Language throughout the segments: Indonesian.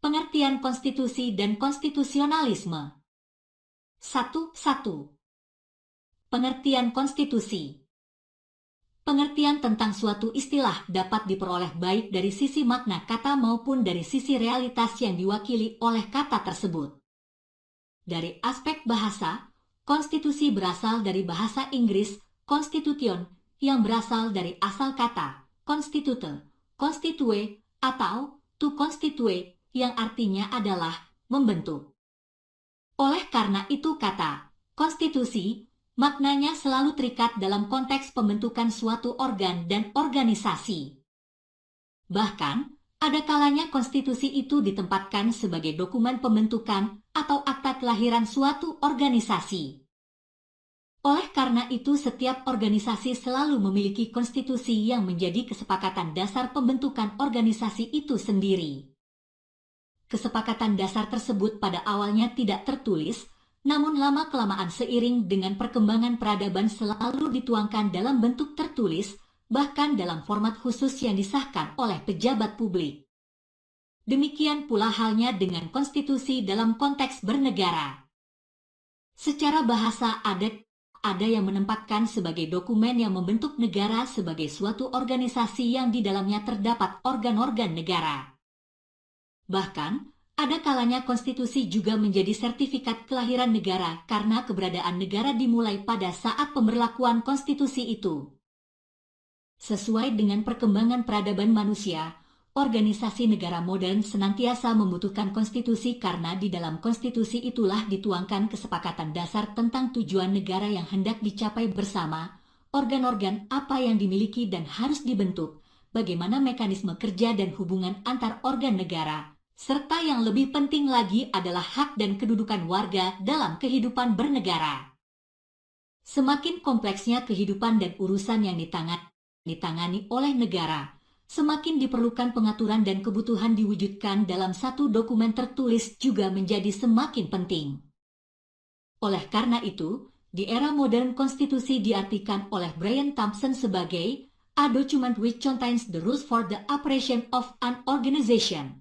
Pengertian konstitusi dan konstitusionalisme. 1. Pengertian konstitusi. Pengertian tentang suatu istilah dapat diperoleh baik dari sisi makna kata maupun dari sisi realitas yang diwakili oleh kata tersebut. Dari aspek bahasa, konstitusi berasal dari bahasa Inggris constitution yang berasal dari asal kata constitute, constitue, atau to constitute yang artinya adalah membentuk. Oleh karena itu kata konstitusi maknanya selalu terikat dalam konteks pembentukan suatu organ dan organisasi. Bahkan, ada kalanya konstitusi itu ditempatkan sebagai dokumen pembentukan atau akta kelahiran suatu organisasi. Oleh karena itu, setiap organisasi selalu memiliki konstitusi yang menjadi kesepakatan dasar pembentukan organisasi itu sendiri. Kesepakatan dasar tersebut pada awalnya tidak tertulis, namun lama-kelamaan seiring dengan perkembangan peradaban selalu dituangkan dalam bentuk tertulis, bahkan dalam format khusus yang disahkan oleh pejabat publik. Demikian pula halnya dengan konstitusi dalam konteks bernegara. Secara bahasa ada yang menempatkan sebagai dokumen yang membentuk negara sebagai suatu organisasi yang di dalamnya terdapat organ-organ negara. Bahkan, ada kalanya konstitusi juga menjadi sertifikat kelahiran negara karena keberadaan negara dimulai pada saat pemberlakuan konstitusi itu. Sesuai dengan perkembangan peradaban manusia, organisasi negara modern senantiasa membutuhkan konstitusi karena di dalam konstitusi itulah dituangkan kesepakatan dasar tentang tujuan negara yang hendak dicapai bersama, organ-organ apa yang dimiliki dan harus dibentuk, bagaimana mekanisme kerja dan hubungan antar organ negara, serta yang lebih penting lagi adalah hak dan kedudukan warga dalam kehidupan bernegara. Semakin kompleksnya kehidupan dan urusan yang ditangani oleh negara, semakin diperlukan pengaturan dan kebutuhan diwujudkan dalam satu dokumen tertulis juga menjadi semakin penting. Oleh karena itu, di era modern konstitusi diartikan oleh Brian Thompson sebagai a document which contains the rules for the operation of an organization.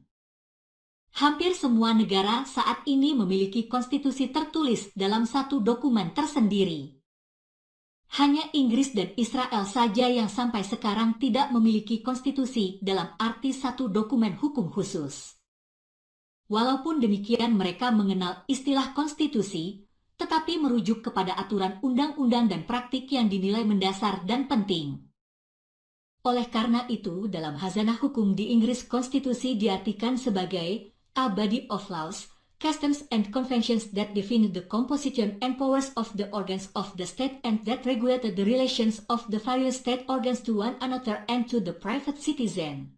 Hampir semua negara saat ini memiliki konstitusi tertulis dalam satu dokumen tersendiri. Hanya Inggris dan Israel saja yang sampai sekarang tidak memiliki konstitusi dalam arti satu dokumen hukum khusus. Walaupun demikian mereka mengenal istilah konstitusi, tetapi merujuk kepada aturan undang-undang dan praktik yang dinilai mendasar dan penting. Oleh karena itu, dalam khazanah hukum di Inggris konstitusi diartikan sebagai a body of laws, customs and conventions that define the composition and powers of the organs of the state and that regulate the relations of the various state organs to one another and to the private citizen.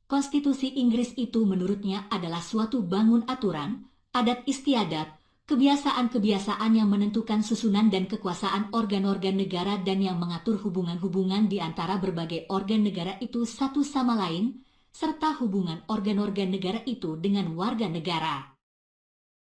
Konstitusi Inggris itu menurutnya adalah suatu bangun aturan, adat istiadat, kebiasaan-kebiasaan yang menentukan susunan dan kekuasaan organ-organ negara dan yang mengatur hubungan-hubungan di antara berbagai organ negara itu satu sama lain, serta hubungan organ-organ negara itu dengan warga negara.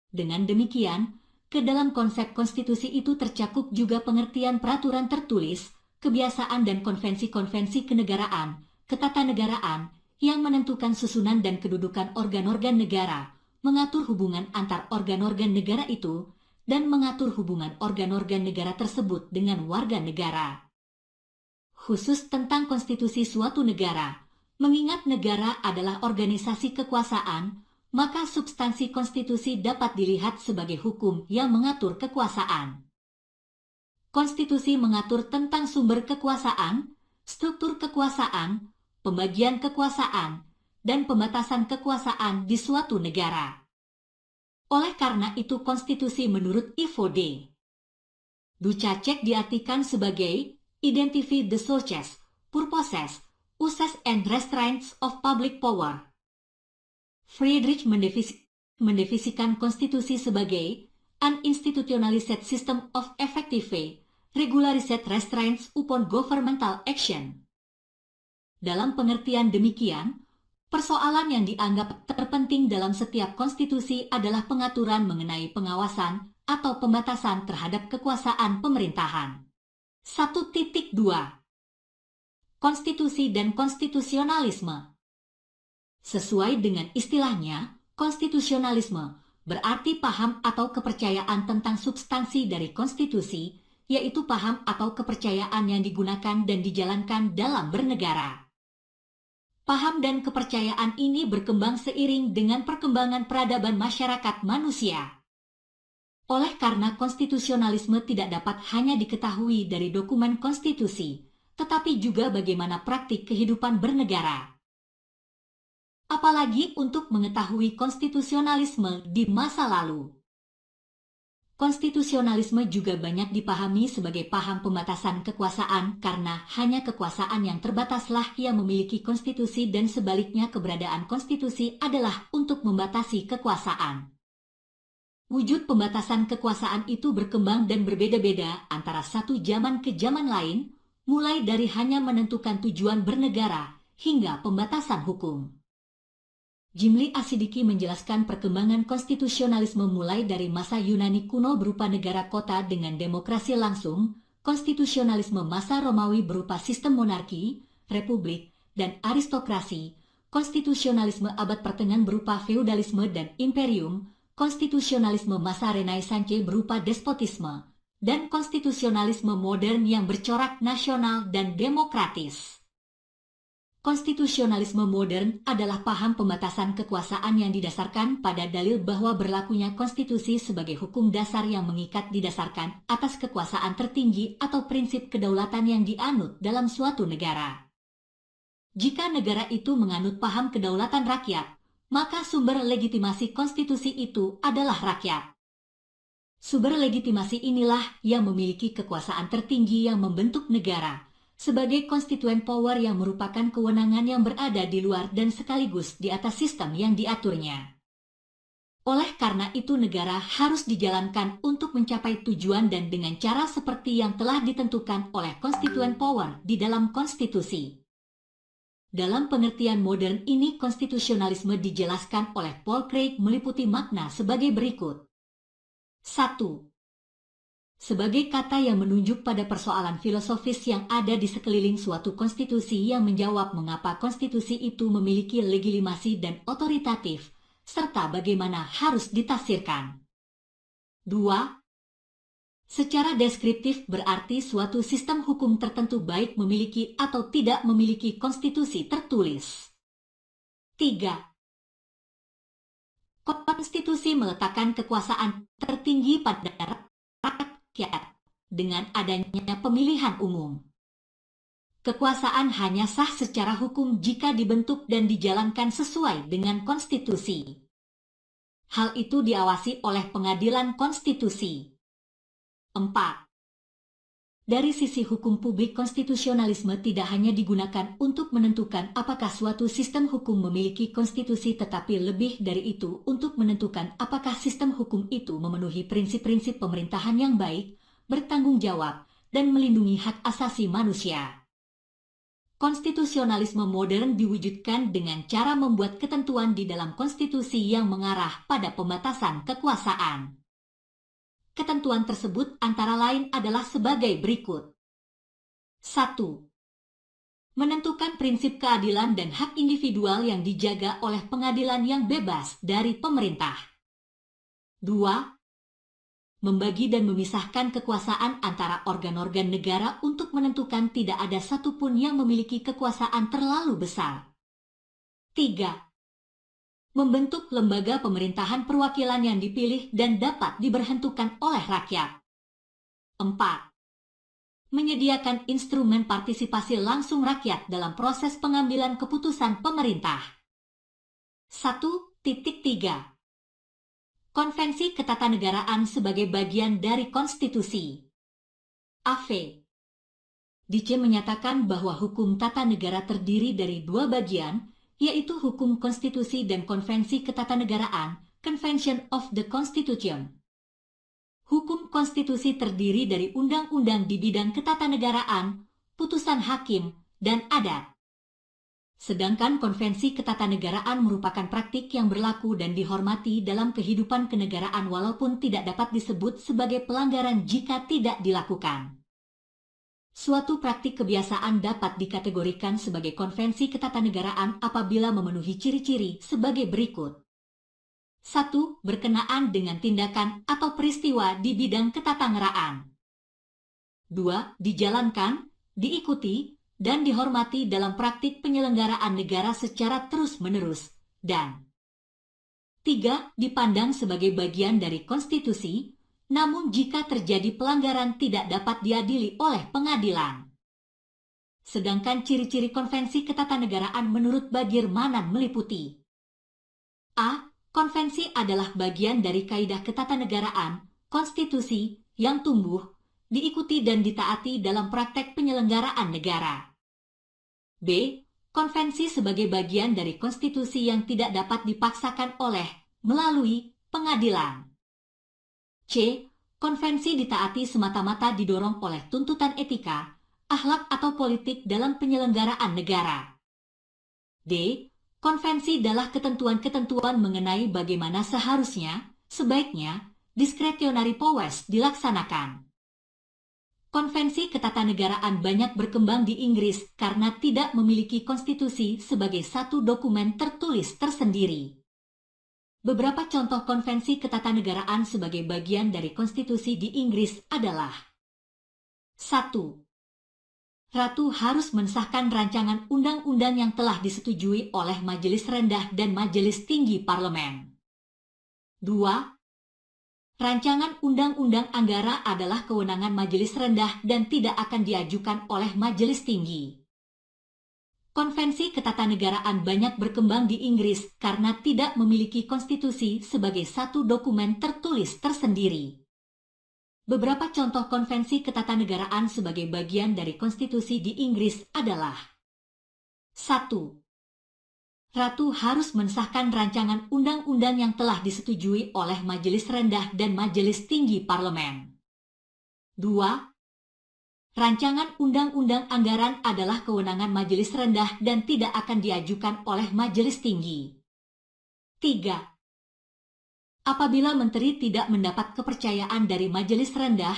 Dengan demikian, ke dalam konsep konstitusi itu tercakup juga pengertian peraturan tertulis, kebiasaan dan konvensi-konvensi kenegaraan, ketatanegaraan, yang menentukan susunan dan kedudukan organ-organ negara, mengatur hubungan antar organ-organ negara itu, dan mengatur hubungan organ-organ negara tersebut dengan warga negara. Khusus tentang konstitusi suatu negara, mengingat negara adalah organisasi kekuasaan, maka substansi konstitusi dapat dilihat sebagai hukum yang mengatur kekuasaan. Konstitusi mengatur tentang sumber kekuasaan, struktur kekuasaan, pembagian kekuasaan, dan pembatasan kekuasaan di suatu negara. Oleh karena itu konstitusi menurut Ivo D. Ducacek diartikan sebagai identify the sources, purposes, uses and restraints of public power. Friedrich mendefinisikan konstitusi sebagai an institutionalized system of effective, regularized restraints upon governmental action. Dalam pengertian demikian, persoalan yang dianggap terpenting dalam setiap konstitusi adalah pengaturan mengenai pengawasan atau pembatasan terhadap kekuasaan pemerintahan. 1.2 Konstitusi dan konstitusionalisme. Sesuai dengan istilahnya, konstitusionalisme berarti paham atau kepercayaan tentang substansi dari konstitusi, yaitu paham atau kepercayaan yang digunakan dan dijalankan dalam bernegara. Paham dan kepercayaan ini berkembang seiring dengan perkembangan peradaban masyarakat manusia. Oleh karena konstitusionalisme tidak dapat hanya diketahui dari dokumen konstitusi, tetapi juga bagaimana praktik kehidupan bernegara. Apalagi untuk mengetahui konstitusionalisme di masa lalu. Konstitusionalisme juga banyak dipahami sebagai paham pembatasan kekuasaan karena hanya kekuasaan yang terbataslah yang memiliki konstitusi dan sebaliknya keberadaan konstitusi adalah untuk membatasi kekuasaan. Wujud pembatasan kekuasaan itu berkembang dan berbeda-beda antara satu zaman ke zaman lain, mulai dari hanya menentukan tujuan bernegara hingga pembatasan hukum. Jimli Asidiki menjelaskan perkembangan konstitusionalisme mulai dari masa Yunani kuno berupa negara kota dengan demokrasi langsung, konstitusionalisme masa Romawi berupa sistem monarki, republik, dan aristokrasi, konstitusionalisme abad pertengahan berupa feudalisme dan imperium, konstitusionalisme masa Renaissance berupa despotisme, dan konstitusionalisme modern yang bercorak nasional dan demokratis. Konstitusionalisme modern adalah paham pembatasan kekuasaan yang didasarkan pada dalil bahwa berlakunya konstitusi sebagai hukum dasar yang mengikat didasarkan atas kekuasaan tertinggi atau prinsip kedaulatan yang dianut dalam suatu negara. Jika negara itu menganut paham kedaulatan rakyat, maka sumber legitimasi konstitusi itu adalah rakyat. Sumber legitimasi inilah yang memiliki kekuasaan tertinggi yang membentuk negara, sebagai constituent power yang merupakan kewenangan yang berada di luar dan sekaligus di atas sistem yang diaturnya. Oleh karena itu negara harus dijalankan untuk mencapai tujuan dan dengan cara seperti yang telah ditentukan oleh constituent power di dalam konstitusi. Dalam pengertian modern ini konstitusionalisme dijelaskan oleh Paul Craig meliputi makna sebagai berikut. 1. Sebagai kata yang menunjuk pada persoalan filosofis yang ada di sekeliling suatu konstitusi yang menjawab mengapa konstitusi itu memiliki legitimasi dan otoritatif, serta bagaimana harus ditafsirkan. 2. Secara deskriptif berarti suatu sistem hukum tertentu baik memiliki atau tidak memiliki konstitusi tertulis. 3. Konstitusi meletakkan kekuasaan tertinggi pada rakyat dengan adanya pemilihan umum. Kekuasaan hanya sah secara hukum jika dibentuk dan dijalankan sesuai dengan konstitusi. Hal itu diawasi oleh pengadilan konstitusi. 4. Dari sisi hukum publik, konstitusionalisme tidak hanya digunakan untuk menentukan apakah suatu sistem hukum memiliki konstitusi, tetapi lebih dari itu untuk menentukan apakah sistem hukum itu memenuhi prinsip-prinsip pemerintahan yang baik, bertanggung jawab, dan melindungi hak asasi manusia. Konstitusionalisme modern diwujudkan dengan cara membuat ketentuan di dalam konstitusi yang mengarah pada pembatasan kekuasaan. Ketentuan tersebut antara lain adalah sebagai berikut. 1. Menentukan prinsip keadilan dan hak individual yang dijaga oleh pengadilan yang bebas dari pemerintah. 2. Membagi dan memisahkan kekuasaan antara organ-organ negara untuk menentukan tidak ada satupun yang memiliki kekuasaan terlalu besar. 3. Membentuk lembaga pemerintahan perwakilan yang dipilih dan dapat diberhentukan oleh rakyat. 4. Menyediakan instrumen partisipasi langsung rakyat dalam proses pengambilan keputusan pemerintah. 1.3. Konvensi Ketatanegaraan sebagai bagian dari konstitusi. AV. DC menyatakan bahwa hukum tata negara terdiri dari dua bagian, yaitu hukum konstitusi dan konvensi ketatanegaraan, Convention of the Constitution. Hukum konstitusi terdiri dari undang-undang di bidang ketatanegaraan, putusan hakim, dan adat. Sedangkan konvensi ketatanegaraan merupakan praktik yang berlaku dan dihormati dalam kehidupan kenegaraan walaupun tidak dapat disebut sebagai pelanggaran jika tidak dilakukan. Suatu praktik kebiasaan dapat dikategorikan sebagai konvensi ketatanegaraan apabila memenuhi ciri-ciri sebagai berikut. 1. Berkenaan dengan tindakan atau peristiwa di bidang ketatanegaraan. 2. Dijalankan, diikuti, dan dihormati dalam praktik penyelenggaraan negara secara terus-menerus. Dan 3. Dipandang sebagai bagian dari konstitusi, namun jika terjadi pelanggaran tidak dapat diadili oleh pengadilan. Sedangkan ciri-ciri konvensi ketatanegaraan menurut Bagirmanan meliputi: A. Konvensi adalah bagian dari kaidah ketatanegaraan, konstitusi, yang tumbuh, diikuti dan ditaati dalam praktek penyelenggaraan negara. B. Konvensi sebagai bagian dari konstitusi yang tidak dapat dipaksakan melalui pengadilan. C. Konvensi ditaati semata-mata didorong oleh tuntutan etika, akhlak atau politik dalam penyelenggaraan negara. D. Konvensi adalah ketentuan-ketentuan mengenai bagaimana seharusnya, sebaiknya, discretionary powers dilaksanakan. Konvensi ketatanegaraan banyak berkembang di Inggris karena tidak memiliki konstitusi sebagai satu dokumen tertulis tersendiri. Beberapa contoh konvensi ketatanegaraan sebagai bagian dari konstitusi di Inggris adalah: 1. Ratu harus mensahkan rancangan undang-undang yang telah disetujui oleh Majelis Rendah dan Majelis Tinggi Parlemen. 2. Rancangan undang-undang anggara adalah kewenangan Majelis Rendah dan tidak akan diajukan oleh Majelis Tinggi. Konvensi ketatanegaraan banyak berkembang di Inggris karena tidak memiliki konstitusi sebagai satu dokumen tertulis tersendiri. Beberapa contoh konvensi ketatanegaraan sebagai bagian dari konstitusi di Inggris adalah: 1. Ratu harus mensahkan rancangan undang-undang yang telah disetujui oleh Majelis Rendah dan Majelis Tinggi Parlemen. 2. Rancangan undang-undang anggaran adalah kewenangan Majelis Rendah dan tidak akan diajukan oleh Majelis Tinggi. 3. Apabila menteri tidak mendapat kepercayaan dari Majelis Rendah,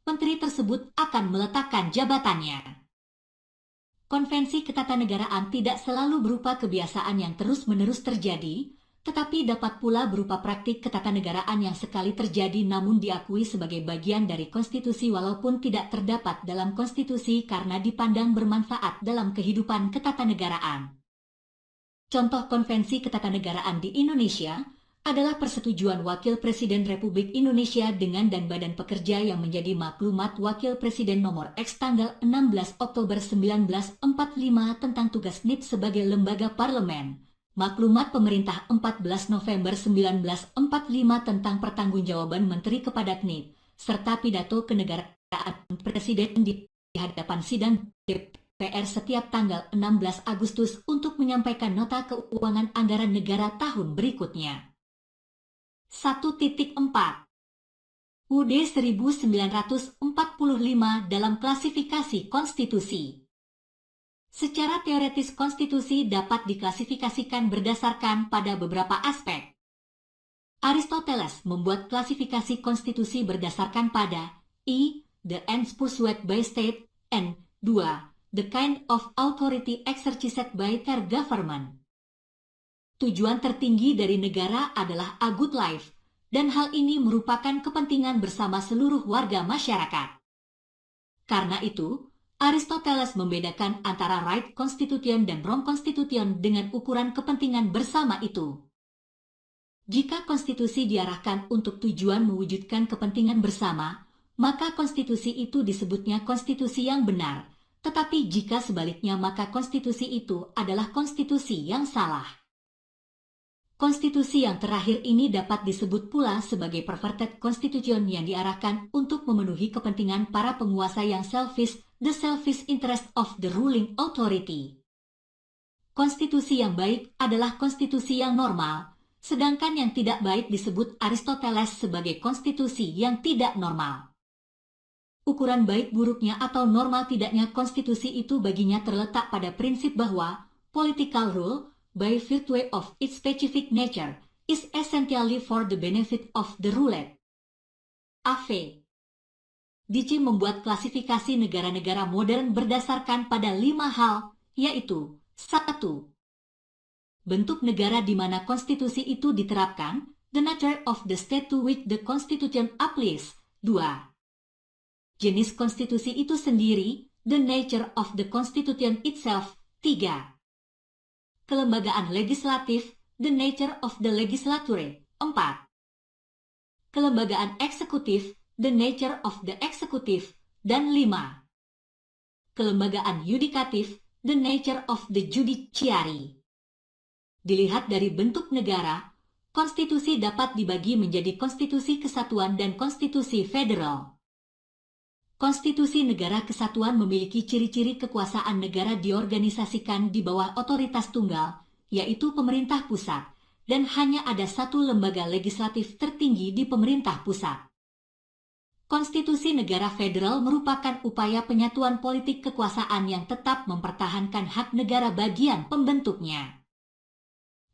menteri tersebut akan meletakkan jabatannya. Konvensi ketatanegaraan tidak selalu berupa kebiasaan yang terus-menerus terjadi, tetapi dapat pula berupa praktik ketatanegaraan yang sekali terjadi namun diakui sebagai bagian dari konstitusi walaupun tidak terdapat dalam konstitusi karena dipandang bermanfaat dalam kehidupan ketatanegaraan. Contoh konvensi ketatanegaraan di Indonesia adalah persetujuan Wakil Presiden Republik Indonesia dengan dan Badan Pekerja yang menjadi maklumat Wakil Presiden nomor X tanggal 16 Oktober 1945 tentang tugas NIP sebagai lembaga parlemen, maklumat pemerintah 14 November 1945 tentang pertanggungjawaban Menteri kepada NIP, serta pidato kenegaraan Presiden di hadapan sidang DPR setiap tanggal 16 Agustus untuk menyampaikan nota keuangan anggaran negara tahun berikutnya. 1.4 UD 1945 dalam klasifikasi konstitusi. Secara teoretis konstitusi dapat diklasifikasikan berdasarkan pada beberapa aspek. Aristoteles membuat klasifikasi konstitusi berdasarkan pada I. The ends pursued by state, and 2. The kind of authority exercised by their government. Tujuan tertinggi dari negara adalah a good life, dan hal ini merupakan kepentingan bersama seluruh warga masyarakat. Karena itu, Aristoteles membedakan antara right constitution dan wrong constitution dengan ukuran kepentingan bersama itu. Jika konstitusi diarahkan untuk tujuan mewujudkan kepentingan bersama, maka konstitusi itu disebutnya konstitusi yang benar, tetapi jika sebaliknya maka konstitusi itu adalah konstitusi yang salah. Konstitusi yang terakhir ini dapat disebut pula sebagai perverted constitution yang diarahkan untuk memenuhi kepentingan para penguasa yang selfish, the selfish interest of the ruling authority. Konstitusi yang baik adalah konstitusi yang normal, sedangkan yang tidak baik disebut Aristoteles sebagai konstitusi yang tidak normal. Ukuran baik buruknya atau normal tidaknya konstitusi itu baginya terletak pada prinsip bahwa political rule, by virtue of its specific nature, is essentially for the benefit of the ruled. A.V. DC membuat klasifikasi negara-negara modern berdasarkan pada 5 hal, yaitu 1. Bentuk negara di mana konstitusi itu diterapkan, the nature of the state to which the constitution applies. 2. Jenis konstitusi itu sendiri, the nature of the constitution itself. 3. Kelembagaan legislatif, the nature of the legislature. 4. Kelembagaan eksekutif, the nature of the executive. Dan 5. Kelembagaan yudikatif, the nature of the judiciary. Dilihat dari bentuk negara, konstitusi dapat dibagi menjadi konstitusi kesatuan dan konstitusi federal. Konstitusi negara kesatuan memiliki ciri-ciri kekuasaan negara diorganisasikan di bawah otoritas tunggal, yaitu pemerintah pusat, dan hanya ada satu lembaga legislatif tertinggi di pemerintah pusat. Konstitusi negara federal merupakan upaya penyatuan politik kekuasaan yang tetap mempertahankan hak negara bagian pembentuknya.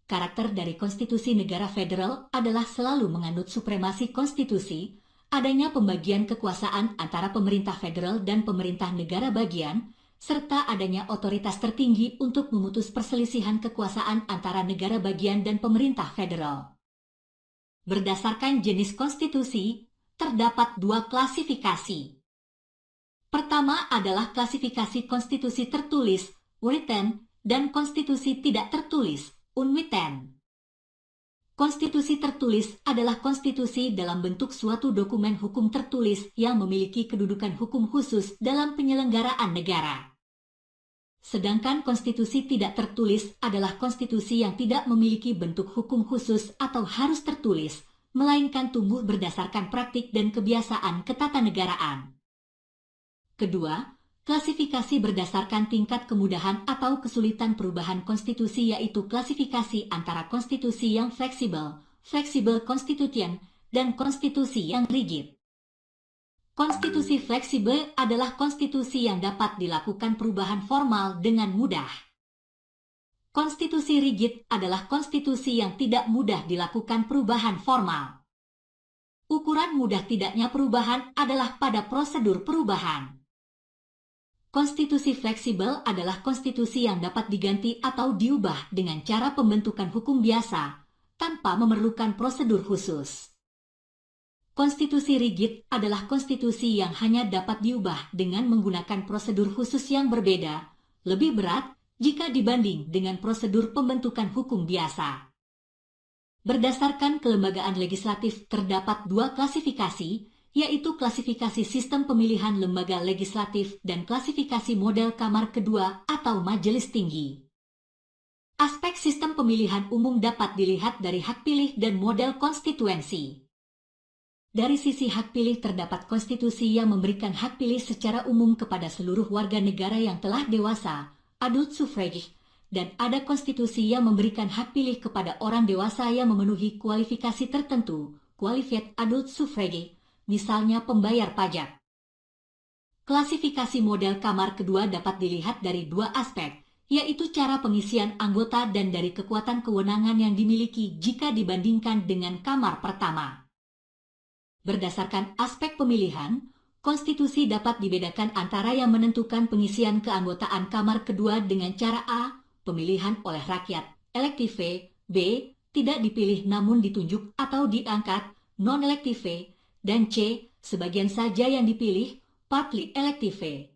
Karakter dari konstitusi negara federal adalah selalu menganut supremasi konstitusi, adanya pembagian kekuasaan antara pemerintah federal dan pemerintah negara bagian, serta adanya otoritas tertinggi untuk memutus perselisihan kekuasaan antara negara bagian dan pemerintah federal. Berdasarkan jenis konstitusi, terdapat 2 klasifikasi. Pertama adalah klasifikasi konstitusi tertulis, written, dan konstitusi tidak tertulis, unwritten. Konstitusi tertulis adalah konstitusi dalam bentuk suatu dokumen hukum tertulis yang memiliki kedudukan hukum khusus dalam penyelenggaraan negara. Sedangkan konstitusi tidak tertulis adalah konstitusi yang tidak memiliki bentuk hukum khusus atau harus tertulis, melainkan tumbuh berdasarkan praktik dan kebiasaan ketatanegaraan. Kedua, klasifikasi berdasarkan tingkat kemudahan atau kesulitan perubahan konstitusi yaitu klasifikasi antara konstitusi yang fleksibel, flexible constitution, dan konstitusi yang rigid. Konstitusi fleksibel adalah konstitusi yang dapat dilakukan perubahan formal dengan mudah. Konstitusi rigid adalah konstitusi yang tidak mudah dilakukan perubahan formal. Ukuran mudah tidaknya perubahan adalah pada prosedur perubahan. Konstitusi fleksibel adalah konstitusi yang dapat diganti atau diubah dengan cara pembentukan hukum biasa, tanpa memerlukan prosedur khusus. Konstitusi rigid adalah konstitusi yang hanya dapat diubah dengan menggunakan prosedur khusus yang berbeda, lebih berat jika dibanding dengan prosedur pembentukan hukum biasa. Berdasarkan kelembagaan legislatif terdapat 2 klasifikasi, yaitu klasifikasi sistem pemilihan lembaga legislatif dan klasifikasi model kamar kedua atau majelis tinggi. Aspek sistem pemilihan umum dapat dilihat dari hak pilih dan model konstituensi. Dari sisi hak pilih terdapat konstitusi yang memberikan hak pilih secara umum kepada seluruh warga negara yang telah dewasa, adult suffrage, dan ada konstitusi yang memberikan hak pilih kepada orang dewasa yang memenuhi kualifikasi tertentu, qualified adult suffrage, misalnya pembayar pajak. Klasifikasi model kamar kedua dapat dilihat dari 2 aspek, yaitu cara pengisian anggota dan dari kekuatan kewenangan yang dimiliki jika dibandingkan dengan kamar pertama. Berdasarkan aspek pemilihan, konstitusi dapat dibedakan antara yang menentukan pengisian keanggotaan kamar kedua dengan cara A, pemilihan oleh rakyat, elective, B, tidak dipilih namun ditunjuk atau diangkat, non-elective, dan C, sebagian saja yang dipilih, partly elective.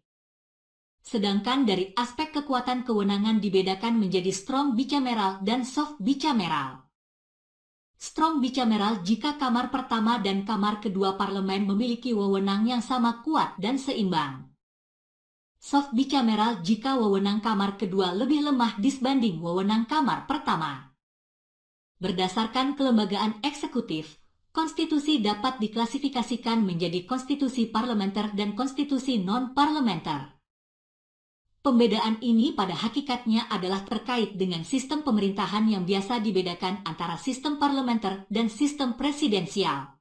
Sedangkan dari aspek kekuatan kewenangan dibedakan menjadi strong bicameral dan soft bicameral. Strong bicameral jika kamar pertama dan kamar kedua parlemen memiliki wewenang yang sama kuat dan seimbang. Soft bicameral jika wewenang kamar kedua lebih lemah disbanding wewenang kamar pertama. Berdasarkan kelembagaan eksekutif, konstitusi dapat diklasifikasikan menjadi konstitusi parlementer dan konstitusi non-parlementer. Pembedaan ini pada hakikatnya adalah terkait dengan sistem pemerintahan yang biasa dibedakan antara sistem parlementer dan sistem presidensial.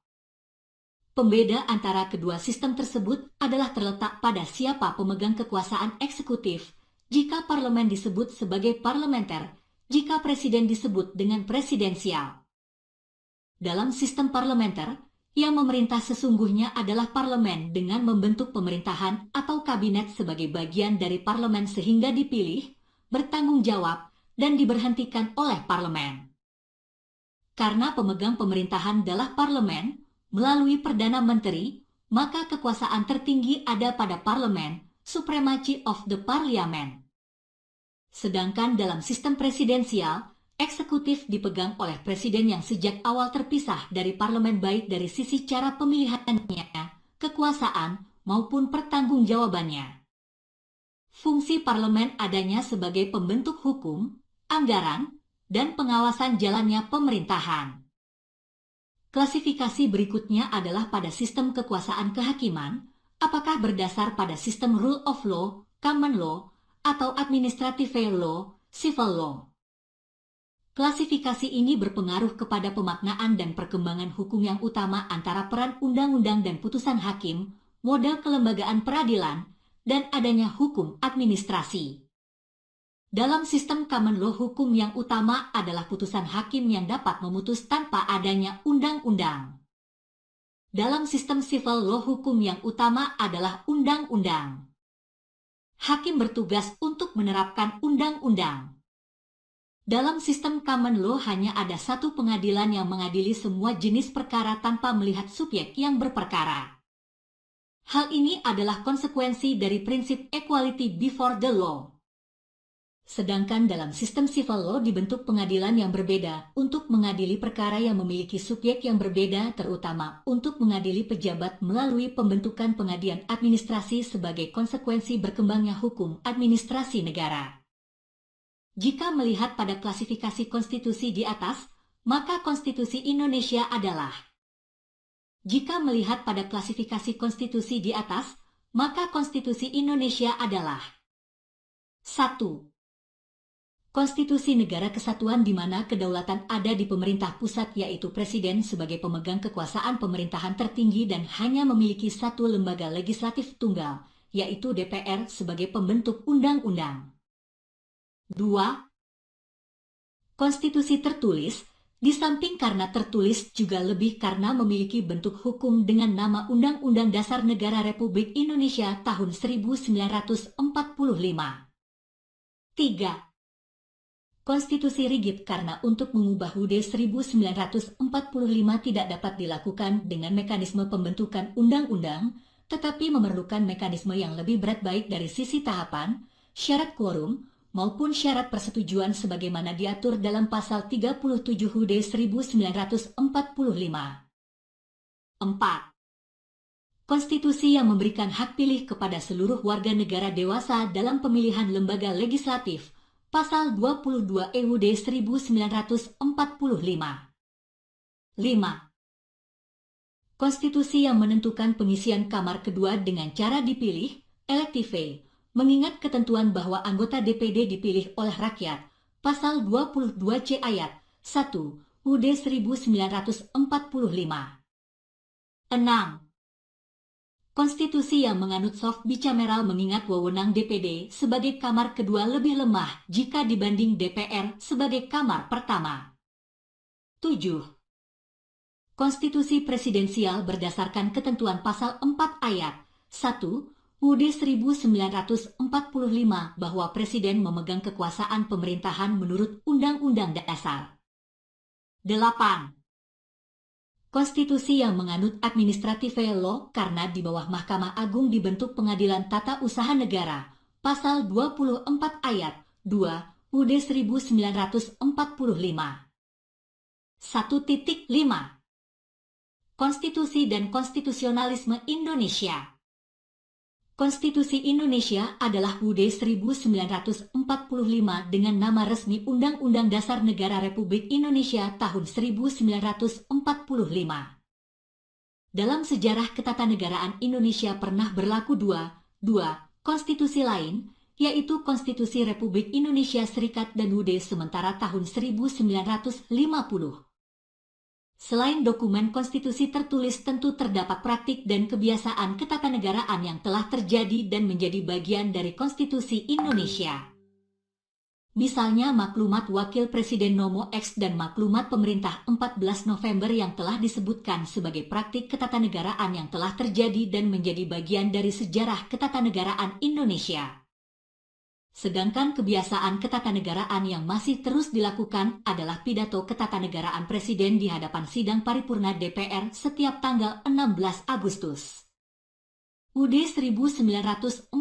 Pembeda antara kedua sistem tersebut adalah terletak pada siapa pemegang kekuasaan eksekutif, jika parlemen disebut sebagai parlementer, jika presiden disebut dengan presidensial. Dalam sistem parlementer, Yang memerintah sesungguhnya adalah parlemen dengan membentuk pemerintahan atau kabinet sebagai bagian dari parlemen sehingga dipilih, bertanggung jawab, dan diberhentikan oleh parlemen. Karena pemegang pemerintahan adalah parlemen, melalui Perdana Menteri, maka kekuasaan tertinggi ada pada parlemen, supremacy of the parliament. Sedangkan dalam sistem presidensial, eksekutif dipegang oleh presiden yang sejak awal terpisah dari parlemen baik dari sisi cara pemilihannya, kekuasaan, maupun pertanggungjawabannya. Fungsi parlemen adanya sebagai pembentuk hukum, anggaran, dan pengawasan jalannya pemerintahan. Klasifikasi berikutnya adalah pada sistem kekuasaan kehakiman, apakah berdasar pada sistem rule of law, common law, atau administrative law, civil law. Klasifikasi ini berpengaruh kepada pemaknaan dan perkembangan hukum yang utama antara peran undang-undang dan putusan hakim, model kelembagaan peradilan, dan adanya hukum administrasi. Dalam sistem common law, hukum yang utama adalah putusan hakim yang dapat memutus tanpa adanya undang-undang. Dalam sistem civil law, hukum yang utama adalah undang-undang. Hakim bertugas untuk menerapkan undang-undang. Dalam sistem common law hanya ada satu pengadilan yang mengadili semua jenis perkara tanpa melihat subjek yang berperkara. Hal ini adalah konsekuensi dari prinsip equality before the law. Sedangkan dalam sistem civil law dibentuk pengadilan yang berbeda untuk mengadili perkara yang memiliki subjek yang berbeda, terutama untuk mengadili pejabat melalui pembentukan pengadilan administrasi sebagai konsekuensi berkembangnya hukum administrasi negara. Jika melihat pada klasifikasi konstitusi di atas, maka konstitusi Indonesia adalah. Jika melihat pada klasifikasi konstitusi di atas, maka konstitusi Indonesia adalah 1. Konstitusi Negara Kesatuan di mana kedaulatan ada di pemerintah pusat yaitu Presiden sebagai pemegang kekuasaan pemerintahan tertinggi dan hanya memiliki satu lembaga legislatif tunggal, yaitu DPR sebagai pembentuk undang-undang. 2. Konstitusi tertulis, di samping karena tertulis juga lebih karena memiliki bentuk hukum dengan nama Undang-Undang Dasar Negara Republik Indonesia tahun 1945. 3. Konstitusi rigid karena untuk mengubah UUD 1945 tidak dapat dilakukan dengan mekanisme pembentukan undang-undang, tetapi memerlukan mekanisme yang lebih berat baik dari sisi tahapan, syarat quorum, maupun syarat persetujuan sebagaimana diatur dalam pasal 37 UUD 1945. 4. Konstitusi yang memberikan hak pilih kepada seluruh warga negara dewasa dalam pemilihan lembaga legislatif, pasal 22 EUD 1945. 5. Konstitusi yang menentukan pengisian kamar kedua dengan cara dipilih, elective, mengingat ketentuan bahwa anggota DPD dipilih oleh rakyat, pasal 22C ayat 1 UUD 1945. 6. Konstitusi yang menganut soft bicameral mengingat wewenang DPD sebagai kamar kedua lebih lemah jika dibanding DPR sebagai kamar pertama. 7. Konstitusi presidensial berdasarkan ketentuan pasal 4 ayat 1 UUD 1945 bahwa Presiden memegang kekuasaan pemerintahan menurut Undang-Undang Dasar. 8. Konstitusi yang menganut administrative law karena di bawah Mahkamah Agung dibentuk Pengadilan Tata Usaha Negara, pasal 24 ayat 2 UUD 1945. 1.5. Konstitusi dan konstitusionalisme Indonesia. Konstitusi Indonesia adalah UUD 1945 dengan nama resmi Undang-Undang Dasar Negara Republik Indonesia tahun 1945. Dalam sejarah ketatanegaraan Indonesia pernah berlaku dua konstitusi lain, yaitu Konstitusi Republik Indonesia Serikat dan UUD sementara tahun 1950. Selain dokumen konstitusi tertulis, tentu terdapat praktik dan kebiasaan ketatanegaraan yang telah terjadi dan menjadi bagian dari konstitusi Indonesia. Misalnya maklumat Wakil Presiden Nomor X dan maklumat pemerintah 14 November yang telah disebutkan sebagai praktik ketatanegaraan yang telah terjadi dan menjadi bagian dari sejarah ketatanegaraan Indonesia. Sedangkan kebiasaan ketatanegaraan yang masih terus dilakukan adalah pidato ketatanegaraan Presiden di hadapan sidang paripurna DPR setiap tanggal 16 Agustus. UUD 1945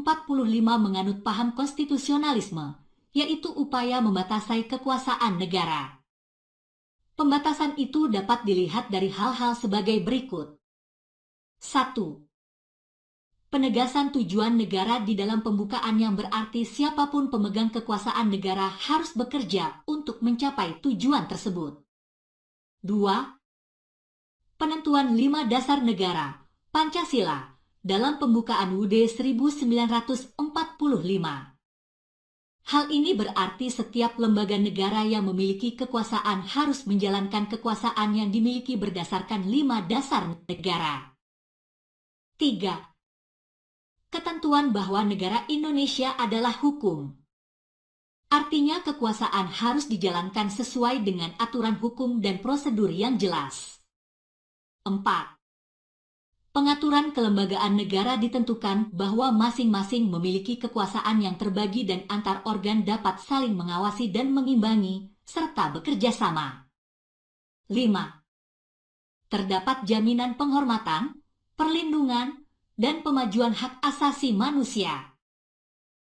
menganut paham konstitusionalisme, yaitu upaya membatasi kekuasaan negara. Pembatasan itu dapat dilihat dari hal-hal sebagai berikut. 1. Penegasan tujuan negara di dalam pembukaan yang berarti siapapun pemegang kekuasaan negara harus bekerja untuk mencapai tujuan tersebut. 2. Penentuan 5 dasar negara, Pancasila, dalam pembukaan UUD 1945. Hal ini berarti setiap lembaga negara yang memiliki kekuasaan harus menjalankan kekuasaan yang dimiliki berdasarkan 5 dasar negara. 3. Ketentuan bahwa negara Indonesia adalah hukum. Artinya kekuasaan harus dijalankan sesuai dengan aturan hukum dan prosedur yang jelas. 4. Pengaturan kelembagaan negara ditentukan bahwa masing-masing memiliki kekuasaan yang terbagi dan antar organ dapat saling mengawasi dan mengimbangi, serta bekerja sama. 5. Terdapat jaminan penghormatan, perlindungan, dan pemajuan hak asasi manusia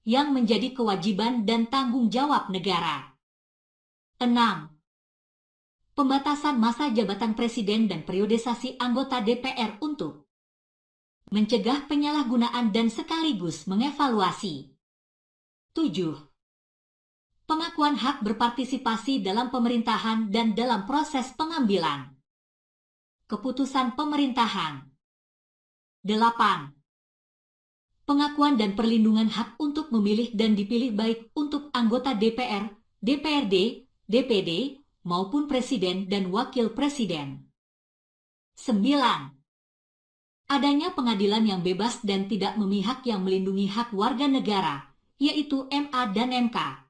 yang menjadi kewajiban dan tanggung jawab negara. 6. Pembatasan masa jabatan Presiden dan periodisasi anggota DPR untuk mencegah penyalahgunaan dan sekaligus mengevaluasi. 7. Pengakuan hak berpartisipasi dalam pemerintahan dan dalam proses pengambilan keputusan pemerintahan. 8. Pengakuan dan perlindungan hak untuk memilih dan dipilih baik untuk anggota DPR, DPRD, DPD, maupun Presiden dan Wakil Presiden. 9. Adanya pengadilan yang bebas dan tidak memihak yang melindungi hak warga negara, yaitu MA dan MK.